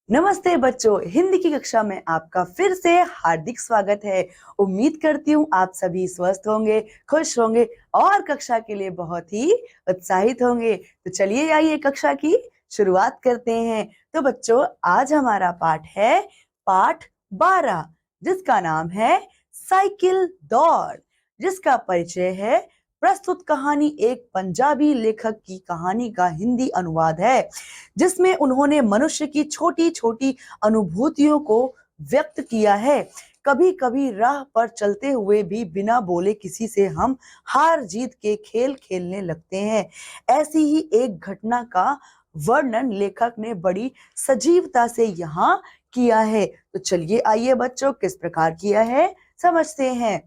नमस्ते बच्चों, हिंदी की कक्षा में आपका फिर से हार्दिक स्वागत है। उम्मीद करती हूँ आप सभी स्वस्थ होंगे, खुश होंगे और कक्षा के लिए बहुत ही उत्साहित होंगे। तो चलिए आइए कक्षा की शुरुआत करते हैं। तो बच्चों, आज हमारा पाठ है पाठ 12, जिसका नाम है साइकिल दौड़, जिसका परिचय है। प्रस्तुत कहानी एक पंजाबी लेखक की कहानी का हिंदी अनुवाद है, जिसमें उन्होंने मनुष्य की छोटी छोटी अनुभूतियों को व्यक्त किया है। कभी कभी राह पर चलते हुए भी बिना बोले किसी से हम हार जीत के खेल खेलने लगते हैं। ऐसी ही एक घटना का वर्णन लेखक ने बड़ी सजीवता से यहाँ किया है। तो चलिए आइए बच्चों, किस प्रकार किया है समझते हैं।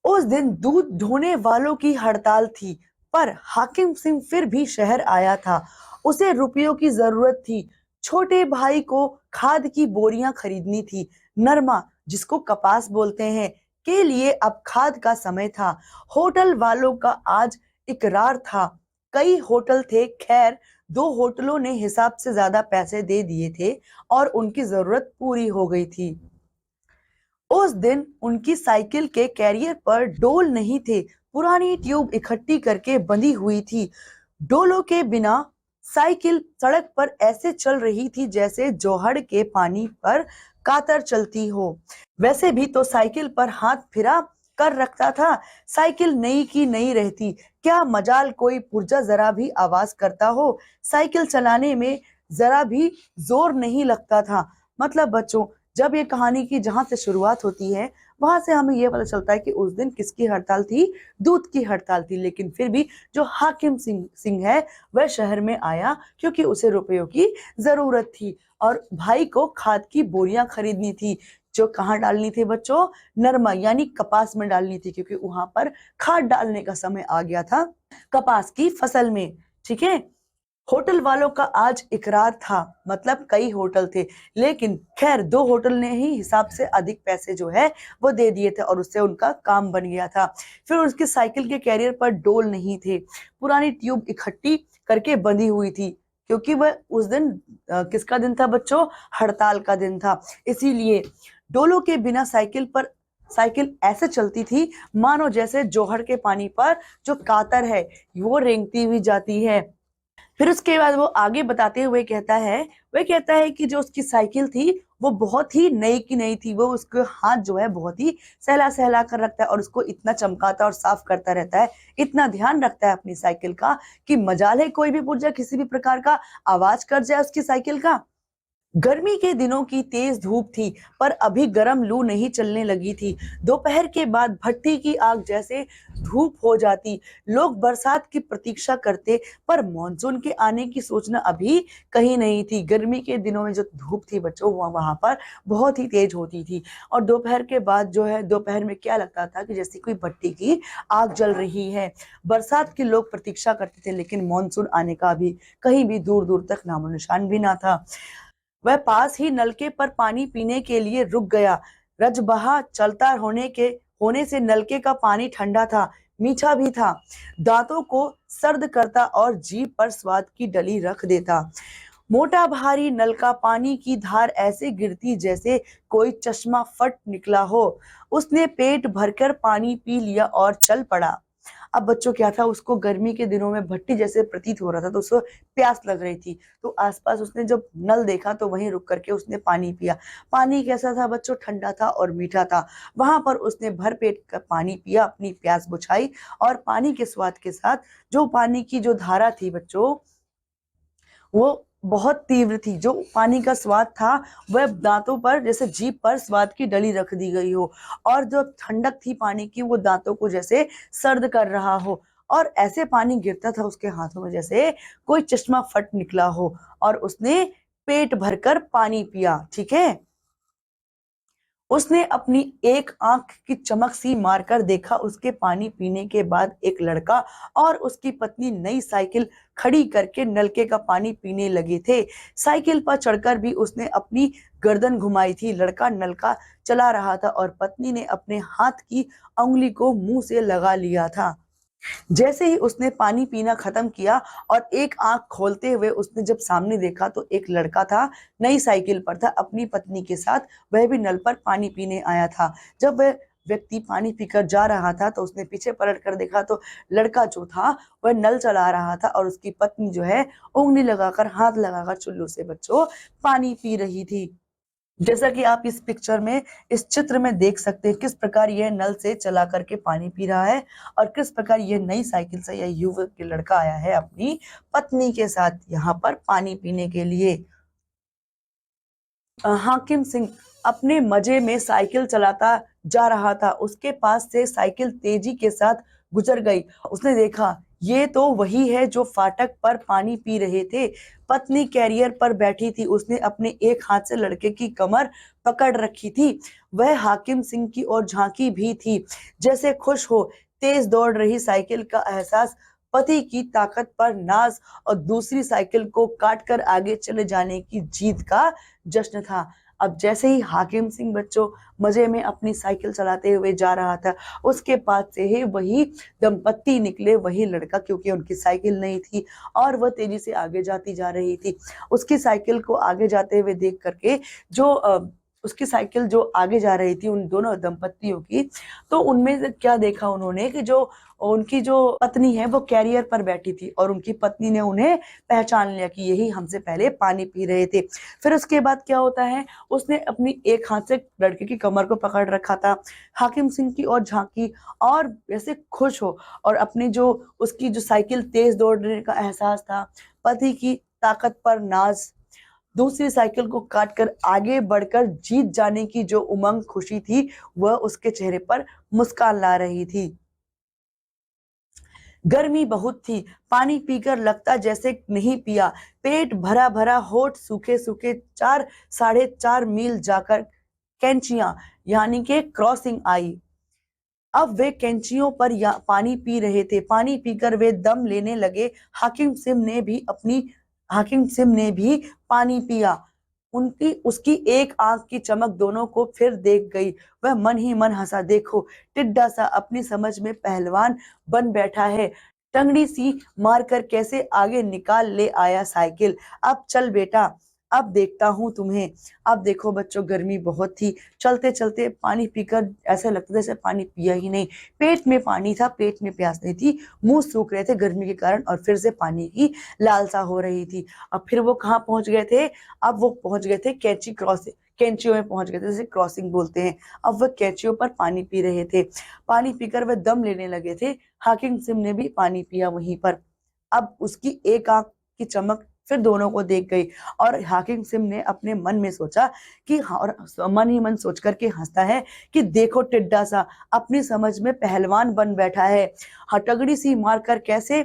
उस दिन दूध ढोने वालों की हड़ताल थी, पर हाकिम सिंह फिर भी शहर आया था। उसे रुपयों की जरूरत थी। छोटे भाई को खाद की बोरियां खरीदनी थी। नरमा, जिसको कपास बोलते हैं, के लिए अब खाद का समय था। होटल वालों का आज इकरार था। कई होटल थे, खैर 2 होटलों ने हिसाब से ज्यादा पैसे दे दिए थे और उनकी जरूरत पूरी हो गई थी। उस दिन उनकी साइकिल के कैरियर पर डोल नहीं थे। पुरानी ट्यूब इकट्ठी करके बंधी हुई थी। डोलों के बिना साइकिल सड़क पर ऐसे चल रही थी जैसे जोहड़ के पानी पर कातर चलती हो। वैसे भी तो साइकिल पर हाथ फिरा कर रखता था। साइकिल नई की नई रहती, क्या मजाल कोई पुर्जा जरा भी आवाज करता हो। साइकिल चलाने में जरा भी जोर नहीं लगता था। मतलब बच्चों, जब ये कहानी की जहां से शुरुआत होती है, वहां से हमें यह पता चलता है कि उस दिन किसकी हड़ताल थी। दूध की हड़ताल थी। लेकिन फिर भी जो हाकिम सिंह है, वह शहर में आया क्योंकि उसे रुपयों की जरूरत थी और भाई को खाद की बोरियां खरीदनी थी, जो कहाँ डालनी थी बच्चों? नरमा यानी कपास में डालनी थी, क्योंकि वहां पर खाद डालने का समय आ गया था कपास की फसल में। ठीक है। होटल वालों का आज इकरार था, मतलब कई होटल थे, लेकिन खैर 2 होटल ने ही हिसाब से अधिक पैसे जो है वो दे दिए थे और उससे उनका काम बन गया था। फिर उसकी साइकिल के कैरियर पर डोल नहीं थे। पुरानी ट्यूब इकट्ठी करके बंधी हुई थी, क्योंकि वह उस दिन किसका दिन था बच्चों? हड़ताल का दिन था। इसीलिए डोलों के बिना साइकिल ऐसे चलती थी मानो जैसे जोहड़ के पानी पर जो कातर है वो रेंगती हुई जाती है। फिर उसके बाद वो आगे बताते हुए कहता है कि जो उसकी साइकिल थी वो बहुत ही नई की नई थी। वो उसके हाथ जो है बहुत ही सहला सहला कर रखता है और उसको इतना चमकाता और साफ करता रहता है, इतना ध्यान रखता है अपनी साइकिल का, कि मजाल है कोई भी पुर्जा किसी भी प्रकार का आवाज कर जाए उसकी साइकिल का। गर्मी के दिनों की तेज धूप थी, पर अभी गर्म लू नहीं चलने लगी थी। दोपहर के बाद भट्टी की आग जैसे धूप हो जाती। लोग बरसात की प्रतीक्षा करते, पर मॉनसून के आने की सोचना अभी कहीं नहीं थी। गर्मी के दिनों में जो धूप थी बच्चों, वहां पर बहुत ही तेज होती थी। और दोपहर के बाद जो है, दोपहर में क्या लगता था कि जैसे कोई भट्टी की आग जल रही है। बरसात की लोग प्रतीक्षा करते थे, लेकिन मॉनसून आने का भी कहीं भी दूर दूर तक नामो निशान भी ना था। वह पास ही नलके पर पानी पीने के लिए रुक गया। रजबहा चलता होने से नलके का पानी ठंडा था, मीठा भी था, दांतों को सर्द करता और जीभ पर स्वाद की डली रख देता। मोटा भारी नल का पानी की धार ऐसे गिरती जैसे कोई चश्मा फट निकला हो। उसने पेट भरकर पानी पी लिया और चल पड़ा। अब बच्चों क्या था, उसको गर्मी के दिनों में भट्टी जैसे प्रतीत हो रहा था, तो उसको प्यास लग रही थी। तो आसपास उसने जब नल देखा तो वहीं रुक करके उसने पानी पिया। पानी कैसा था बच्चों? ठंडा था और मीठा था। वहां पर उसने भर पेट का पानी पिया, अपनी प्यास बुझाई और पानी के स्वाद के साथ जो पानी की जो धारा थी बच्चों, वो बहुत तीव्र थी। जो पानी का स्वाद था वह दांतों पर जैसे जीभ पर स्वाद की डली रख दी गई हो, और जो ठंडक थी पानी की वो दांतों को जैसे सर्द कर रहा हो। और ऐसे पानी गिरता था उसके हाथों में जैसे कोई चश्मा फट निकला हो। और उसने पेट भरकर पानी पिया। ठीक है। उसने अपनी एक आंख की चमक सी मारकर देखा। उसके पानी पीने के बाद एक लड़का और उसकी पत्नी नई साइकिल खड़ी करके नलके का पानी पीने लगे थे। साइकिल पर चढ़कर भी उसने अपनी गर्दन घुमाई थी। लड़का नलका चला रहा था और पत्नी ने अपने हाथ की उंगली को मुंह से लगा लिया था। जैसे ही उसने पानी पीना खत्म किया और एक आंख खोलते हुए उसने जब सामने देखा तो एक लड़का था, नई साइकिल पर था, अपनी पत्नी के साथ, वह भी नल पर पानी पीने आया था। जब वह व्यक्ति पानी पीकर जा रहा था तो उसने पीछे पलट कर देखा तो लड़का जो था वह नल चला रहा था और उसकी पत्नी जो है उंगली लगाकर, हाथ लगाकर चुल्लू से बच्चों पानी पी रही थी। जैसा कि आप इस पिक्चर में, इस चित्र में देख सकते हैं किस प्रकार यह नल से चला करके पानी पी रहा है और किस प्रकार यह नई साइकिल से यह युवक के लड़का आया है अपनी पत्नी के साथ यहाँ पर पानी पीने के लिए। हाकिम सिंह अपने मजे में साइकिल चलाता जा रहा था। उसके पास से साइकिल तेजी के साथ गुजर गई। उसने देखा ये तो वही है जो फाटक पर पानी पी रहे थे। पत्नी कैरियर पर बैठी थी। उसने अपने एक हाथ से लड़के की कमर पकड़ रखी थी। वह हाकिम सिंह की ओर झांकी भी थी, जैसे खुश हो। तेज दौड़ रही साइकिल का एहसास, पति की ताकत पर नाज और दूसरी साइकिल को काटकर आगे चले जाने की जीत का जश्न था। अब जैसे ही हाकिम सिंह बच्चों मजे में अपनी साइकिल चलाते हुए जा रहा था, उसके पास से ही वही दंपत्ति निकले, वही लड़का, क्योंकि उनकी साइकिल नहीं थी और वह तेजी से आगे जाती जा रही थी। उसकी साइकिल को आगे जाते हुए देख करके जो उसकी साइकिल जो आगे जा रही थी उन दोनों दंपत्तियों की, तो उनमें से क्या देखा उन्होंने कि जो उनकी जो पत्नी है वो कैरियर पर बैठी थी और उनकी पत्नी ने उन्हें पहचान लिया कि यही हमसे पहले पानी पी रहे थे। फिर उसके बाद क्या होता है, उसने अपनी एक हाथ से लड़के की कमर को पकड़ रखा था, हाकिम सिंह की ओर झांकी और वैसे खुश हो और अपनी जो उसकी जो साइकिल तेज दौड़ने का एहसास था, पति की ताकत पर नाज, दूसरी साइकिल को काटकर आगे बढ़कर जीत जाने की जो उमंग खुशी थी, वह उसके चेहरे पर मुस्कान ला रही थी। गर्मी बहुत थी, पानी पीकर लगता जैसे नहीं पिया। पेट भरा भरा, होठ सूखे सूखे। 4 साढ़े 4 मील जाकर कैंचियां यानी के क्रॉसिंग आई। अब वे कैंचियों पर पानी पी रहे थे। पानी पीकर वे दम लेने लगे। हाकिम सिम ने भी पानी पिया। उनकी उसकी एक आंख की चमक दोनों को फिर देख गई। वह मन ही मन हंसा। देखो टिड्डा सा अपनी समझ में पहलवान बन बैठा है, टंगड़ी सी मारकर कैसे आगे निकाल ले आया साइकिल। अब चल बेटा, अब देखता हूं तुम्हें। अब देखो बच्चों, गर्मी बहुत थी, चलते चलते पानी पीकर ऐसा लगता था जैसे पानी पिया ही नहीं। पेट में पानी था, पेट में प्यास नहीं थी, मुंह सूख रहे थे गर्मी के कारण और फिर से पानी की लालसा हो रही थी। अब फिर वो कहाँ पहुंच गए थे? अब वो पहुंच गए थे कैंचियों में पहुंच गए थे, जैसे क्रॉसिंग बोलते हैं। अब वह कैंचियों पर पानी पी रहे थे। पानी पीकर वह दम लेने लगे थे। हाकिम सिम ने भी पानी पिया वहीं पर। अब उसकी एक आंख की चमक फिर दोनों को देख गई और हाकिम सिम ने अपने मन में सोचा कि हाँ, और मन ही मन सोच करके हंसता है कि देखो टिड्डा सा अपनी समझ में पहलवान बन बैठा है, हटगड़ी सी मारकर कैसे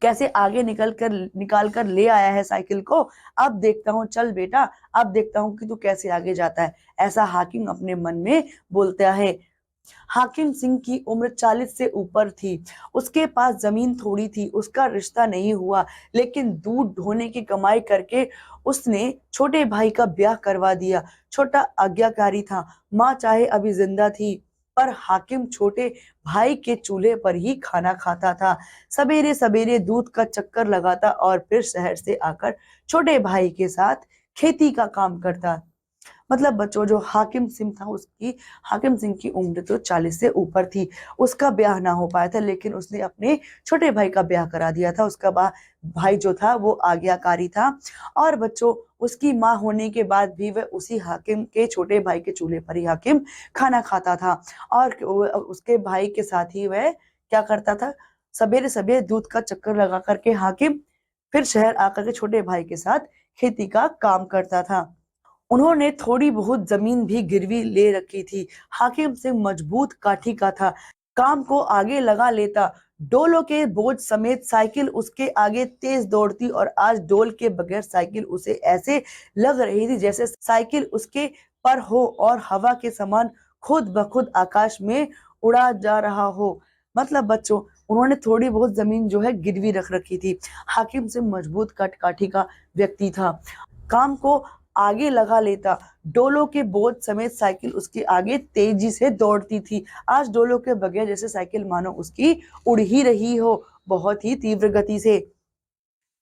कैसे आगे निकाल कर ले आया है साइकिल को। अब देखता हूँ, चल बेटा, अब देखता हूँ कि तू कैसे आगे जाता है। ऐसा हाकिम अपने मन में बोलता है। हाकिम सिंह की उम्र 40 से ऊपर थी। उसके पास जमीन थोड़ी थी, उसका रिश्ता नहीं हुआ, लेकिन दूध ढोने की कमाई करके उसने छोटे भाई का ब्याह करवा दिया। छोटा आज्ञाकारी था, माँ चाहे अभी जिंदा थी, पर हाकिम छोटे भाई के चूल्हे पर ही खाना खाता था। सवेरे सवेरे दूध का चक्कर लगाता और फिर शहर से आकर छोटे भाई के साथ खेती का काम करता। मतलब बच्चों, जो हाकिम सिंह की उम्र तो 40 से ऊपर थी। उसका ब्याह ना हो पाया था, लेकिन उसने अपने छोटे भाई का ब्याह करा दिया था। उसका भाई जो था वो आज्ञाकारी था और बच्चों, उसकी माँ होने के बाद भी वह उसी हाकिम के छोटे भाई के चूल्हे पर ही हाकिम खाना खाता था और उसके भाई के साथ ही वह क्या करता था, सवेरे सवेरे दूध का चक्कर लगा करके हाकिम फिर शहर आकर के छोटे भाई के साथ खेती का काम करता था। उन्होंने थोड़ी बहुत जमीन भी गिरवी ले रखी थी। हाकिम सिंह मजबूत काठी का था, काम को आगे लगा लेता। डोलों के बोझ समेत साइकिल उसके आगे तेज दौड़ती और आज डोल के बगैर साइकिल उसे ऐसे लग रही थी जैसे साइकिल उसके पर हो और हवा के समान खुद ब खुद आकाश में उड़ा जा रहा हो। मतलब बच्चों, उन्होंने थोड़ी बहुत जमीन जो है गिरवी रख रखी थी। हाकिम सिंह मजबूत काठी का व्यक्ति था, काम को आगे लगा लेता। डोलों के बोझ समेत साइकिल उसके आगे तेजी से दौड़ती थी। आज डोलों के बगैर जैसे साइकिल मानो उसकी उड़ ही रही हो, बहुत ही तीव्र गति से।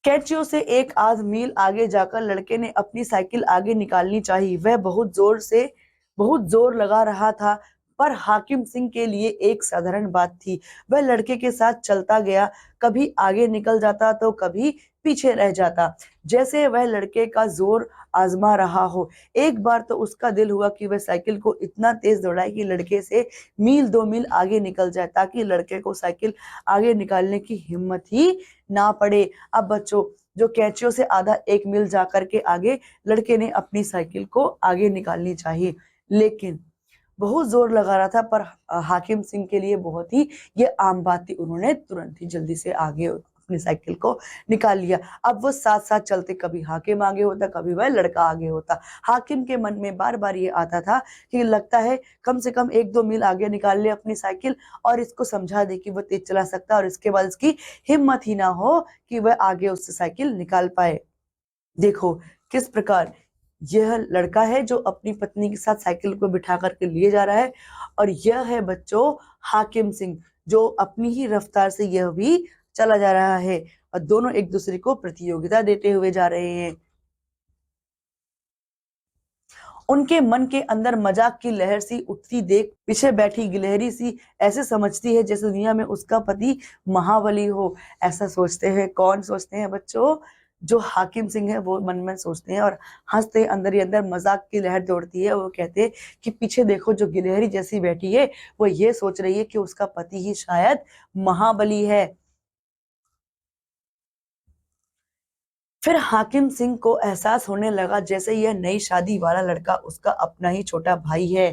कैचियो से एक आध मील आगे जाकर लड़के ने अपनी साइकिल आगे निकालनी चाहिए। वह बहुत जोर लगा रहा था, पर हाकिम सिंह के लिए एक साधारण बात थी। वह लड़के के साथ चलता गया, कभी आगे निकल जाता तो कभी पीछे रह जाता, जैसे वह लड़के का जोर आजमा रहा हो। एक बार तो उसका दिल हुआ कि वह साइकिल को इतना तेज दौड़ाए कि लड़के से मील 2 मील आगे निकल जाए, ताकि लड़के को साइकिल आगे निकालने की हिम्मत ही ना पड़े। अब बच्चों, जो कैचियों से आधा 1 मील जाकर के आगे लड़के ने अपनी साइकिल को आगे निकालनी चाहिए, लेकिन बहुत जोर लगा रहा था। पर हाकिम सिंह के लिए बहुत ही ये आम बात थी। उन्होंने तुरंत ही जल्दी से आगे अपनी साइकिल को निकाल लिया। अब वो साथ साथ चलते, कभी हाकिम आगे होता, कभी वह लड़का आगे होता। हाकिम के मन में बार बार ये आता था कि लगता है कम से कम 1-2 मील आगे निकाल ले अपनी साइकिल, और इसको समझा दे कि वो तेज चला सकता है, और इसके बाद इसकी हिम्मत ही ना हो कि वह आगे उससे साइकिल निकाल पाए। देखो किस प्रकार यह लड़का है जो अपनी पत्नी के साथ साइकिल को बिठा करके लिए जा रहा है, और यह है बच्चों हाकिम सिंह, जो अपनी ही रफ्तार से यह भी चला जा रहा है, और दोनों एक दूसरे को प्रतियोगिता देते हुए जा रहे हैं। उनके मन के अंदर मजाक की लहर सी उठती देख पीछे बैठी गिलहरी सी ऐसे समझती है जैसे दुनिया में उसका पति महाबली हो। ऐसा सोचते हैं, कौन सोचते हैं बच्चों? जो हाकिम सिंह है वो मन में सोचते हैं, और हंसते अंदर ही अंदर मजाक की लहर दौड़ती है। वो कहते हैं कि पीछे देखो, जो गिलहरी जैसी बैठी है वो ये सोच रही है कि उसका पति ही शायद महाबली है। फिर हाकिम सिंह को एहसास होने लगा जैसे यह नई शादी वाला लड़का उसका अपना ही छोटा भाई है।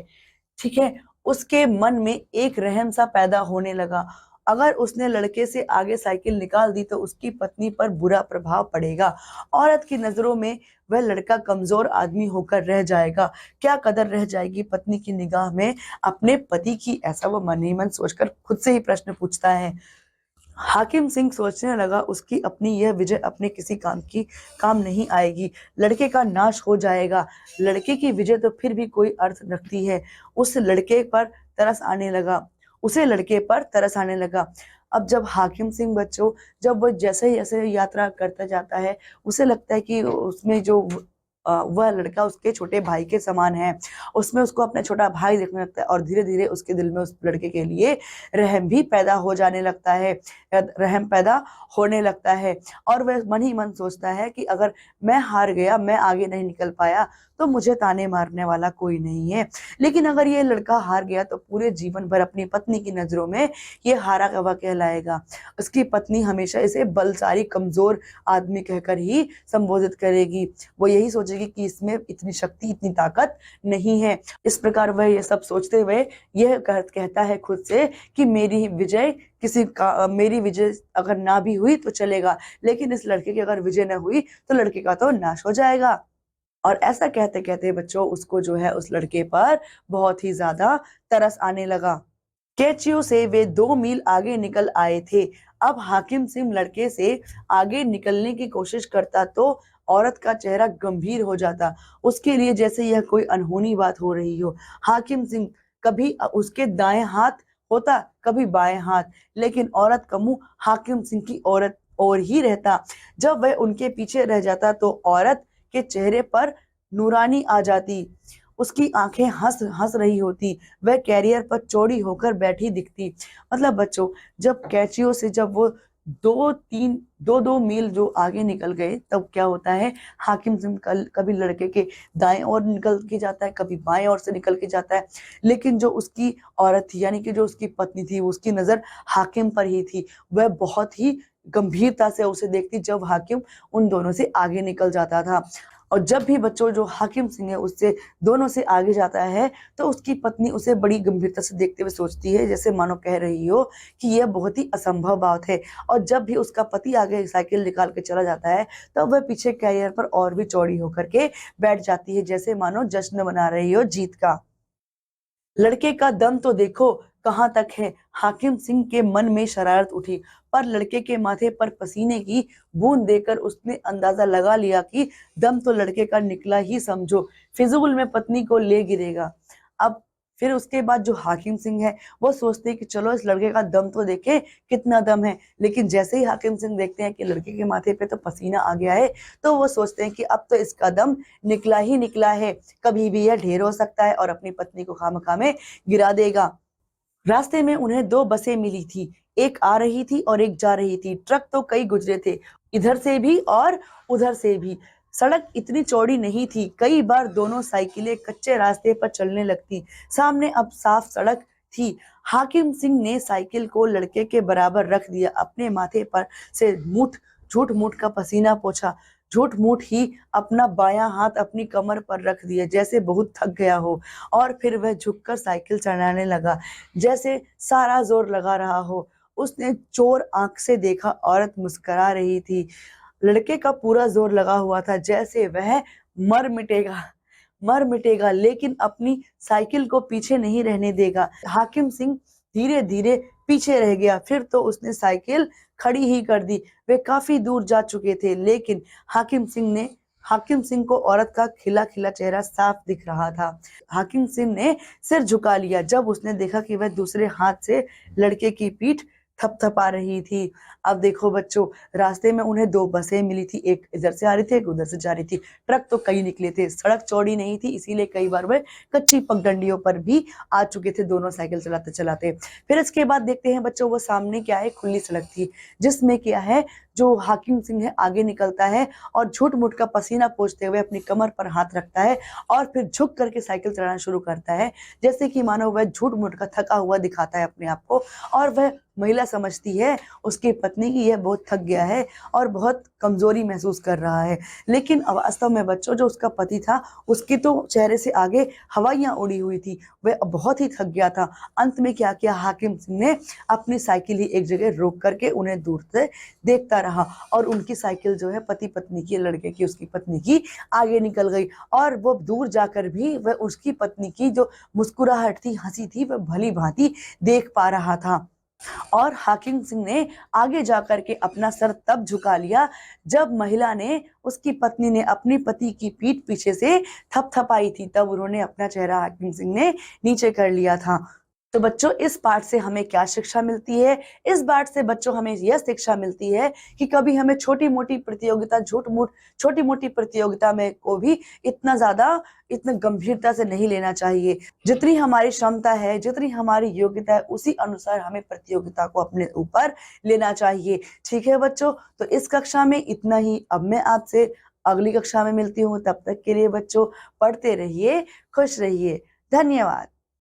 ठीक है, उसके मन में एक रहम सा पैदा होने लगा। अगर उसने लड़के से आगे साइकिल निकाल दी तो उसकी पत्नी पर बुरा प्रभाव पड़ेगा। औरत की नजरों में वह लड़का कमजोर आदमी होकर रह जाएगा। क्या कदर रह जाएगी पत्नी की निगाह में अपने पति की? ऐसा वो मन ही मन सोचकर खुद से ही प्रश्न पूछता है। हाकिम सिंह सोचने लगा, उसकी अपनी यह विजय अपने किसी काम नहीं आएगी। लड़के का नाश हो जाएगा। लड़के की विजय तो फिर भी कोई अर्थ रखती है। उस लड़के पर तरस आने लगा उसे लड़के पर तरस आने लगा। अब जब हाकिम सिंह बच्चों, जब वो जैसे जैसे यात्रा करता जाता है, उसे लगता है कि उसमें जो वह लड़का उसके छोटे भाई के समान है। उसमें उसको अपना छोटा भाई देखने लगता है, और धीरे धीरे उसके दिल में उस लड़के के लिए रहम भी पैदा हो जाने लगता है, रहम पैदा होने लगता है। और वह मन ही मन सोचता है कि अगर मैं हार गया, मैं आगे नहीं निकल पाया, तो मुझे ताने मारने वाला कोई नहीं है। लेकिन अगर ये लड़का हार गया तो पूरे जीवन भर अपनी पत्नी की नजरों में ये हारा हुआ कहलाएगा। उसकी पत्नी हमेशा इसे बलशाली कमजोर आदमी कहकर ही संबोधित करेगी। वो यही सोचेगी कि इसमें इतनी शक्ति, इतनी ताकत नहीं है। इस प्रकार वह ये सब सोचते हुए यह कहता है खुद से कि मेरी विजय अगर ना भी हुई तो चलेगा, लेकिन इस लड़के की अगर विजय ना हुई तो लड़के का तो नाश हो जाएगा। और ऐसा कहते कहते बच्चों, उसको जो है उस लड़के पर बहुत ही ज्यादा तरस आने लगा। कैचियो से वे 2 मील आगे निकल आए थे। अब हाकिम सिंह लड़के से आगे निकलने की कोशिश करता तो औरत का चेहरा गंभीर हो जाता, उसके लिए जैसे यह कोई अनहोनी बात हो रही हो। हाकिम सिंह कभी उसके दाएं हाथ होता, कभी बाएं हाथ, लेकिन औरत का मुंह हाकिम सिंह की औरत और ही रहता। जब वह उनके पीछे रह जाता तो औरत के चेहरे पर नूरानी आ जाती, उसकी आंखें हंस हंस रही होती, वह कैरियर पर चौड़ी होकर बैठी दिखती। मतलब बच्चों, जब कैचियो से जब वो 2-3 2-2 मील जो आगे निकल गए, तब क्या होता है, हाकिम सिंह कभी लड़के के दाएं ओर निकल के जाता है, कभी बाएं ओर से निकल के जाता है, लेकिन जो उसकी औरत थी, यानी कि जो उसकी पत्नी थी, उसकी नजर हाकिम पर ही थी। वह बहुत ही गंभीरता से उसे देखती जब हाकिम उन दोनों से आगे निकल जाता था। और जब भी बच्चों जो हाकिम सिंह है उससे दोनों से आगे जाता है, तो उसकी पत्नी उसे बड़ी गंभीरता से देखते हुए सोचती है जैसे मानो कह रही हो कि यह बहुत ही असंभव बात है। और जब भी उसका पति आगे साइकिल निकाल के चला जाता है, तब वह पीछे कैरियर पर और भी चौड़ी होकर के बैठ जाती है, जैसे मानो जश्न मना रही हो जीत का। लड़के का दम तो देखो, कहाँ तक है। हाकिम सिंह के मन में शरारत उठी, पर लड़के के माथे पर पसीने की बूंद देकर उसने अंदाजा लगा लिया कि दम तो लड़के का निकला ही समझो, फिजूल में पत्नी को ले गिरेगा। अब फिर उसके बाद जो हाकिम सिंह है वो सोचते हैं कि चलो इस लड़के का दम तो देखे कितना दम है। लेकिन जैसे ही हाकिम सिंह देखते हैं कि लड़के के माथे पे तो पसीना आ गया है, तो वो सोचते हैं कि अब तो इसका दम निकला ही निकला है, कभी भी यह ढेर हो सकता है और अपनी पत्नी को खामखा में गिरा देगा। रास्ते में उन्हें दो बसें मिली थी, एक आ रही थी और एक जा रही थी। ट्रक तो कई गुजरे थे, इधर से भी और उधर से भी। सड़क इतनी चौड़ी नहीं थी, कई बार दोनों साइकिलें कच्चे रास्ते पर चलने लगती। सामने अब साफ सड़क थी। हाकिम सिंह ने साइकिल को लड़के के बराबर रख दिया, अपने माथे पर से झूठ मूठ का पसीना पोंछा, झूठ मूठ ही अपना बायां हाथ अपनी कमर पर रख दिया जैसे बहुत थक गया हो, और फिर वह झुककर साइकिल चलाने लगा जैसे सारा जोर लगा रहा हो। उसने चोर आंख से देखा, औरत मुस्कुरा रही थी। लड़के का पूरा जोर लगा हुआ था जैसे वह मर मिटेगा मर मिटेगा, लेकिन अपनी साइकिल को पीछे नहीं रहने देगा। हाकिम सिंह धीरे धीरे पीछे रह गया, फिर तो उसने साइकिल खड़ी ही कर दी। वे काफी दूर जा चुके थे, लेकिन हाकिम सिंह को औरत का खिला खिला चेहरा साफ दिख रहा था। हाकिम सिंह ने सिर झुका लिया जब उसने देखा कि वह दूसरे हाथ से लड़के की पीठ थपथपा रही थी। अब देखो बच्चों, रास्ते में उन्हें दो बसें मिली थी, एक इधर से आ रही थी, एक उधर से जा रही थी। ट्रक तो कई निकले थे, सड़क चौड़ी नहीं थी, इसीलिए कई बार वे कच्ची पगडंडियों पर भी आ चुके थे दोनों साइकिल चलाते चलाते। फिर इसके बाद देखते हैं बच्चों, वो सामने क्या है, खुली सड़क थी, जिसमें क्या है, जो हाकिम सिंह है आगे निकलता है और झूठ मूठ का पसीना पोंछते हुए अपनी कमर पर हाथ रखता है और फिर झुक करके साइकिल चलाना शुरू करता है, जैसे कि मानो वह झूठ मूठ का थका हुआ दिखाता है अपने आप को। और वह महिला समझती है उसकी पत्नी की यह बहुत थक गया है और बहुत कमजोरी महसूस कर रहा है। लेकिन वास्तव में बच्चों, जो उसका पति था उसके तो चेहरे से आगे हवाइयां उड़ी हुई थी, वह बहुत ही थक गया था। अंत में क्या किया, हाकिम सिंह ने अपनी साइकिल ही एक जगह रोक करके उन्हें दूर से देखता रहा और उनकी साइकिल जो है पति पत्नी की, लड़के की, उसकी पत्नी की आगे निकल गई। और वो दूर जाकर भी वह उसकी पत्नी की जो मुस्कुराहट थी, हंसी थी, वह भली भांति देख पा रहा था। और हाकिम सिंह ने आगे जाकर के अपना सर तब झुका लिया जब महिला ने, उसकी पत्नी ने अपनी पति की पीठ पीछे से थपथपाई थी, तब उन्होंने अपना चेहरा हाकिम सिंह ने नीचे कर लिया था। तो बच्चों, इस पाठ से हमें क्या शिक्षा मिलती है? इस पाठ से बच्चों हमें यह शिक्षा मिलती है कि कभी हमें छोटी मोटी प्रतियोगिता में को भी इतना गंभीरता से नहीं लेना चाहिए। जितनी हमारी क्षमता है, जितनी हमारी योग्यता है, उसी अनुसार हमें प्रतियोगिता को अपने ऊपर लेना चाहिए। ठीक है बच्चों, तो इस कक्षा में इतना ही। अब मैं आपसे अगली कक्षा में मिलती हूँ, तब तक के लिए बच्चों पढ़ते रहिए, खुश रहिए। धन्यवाद।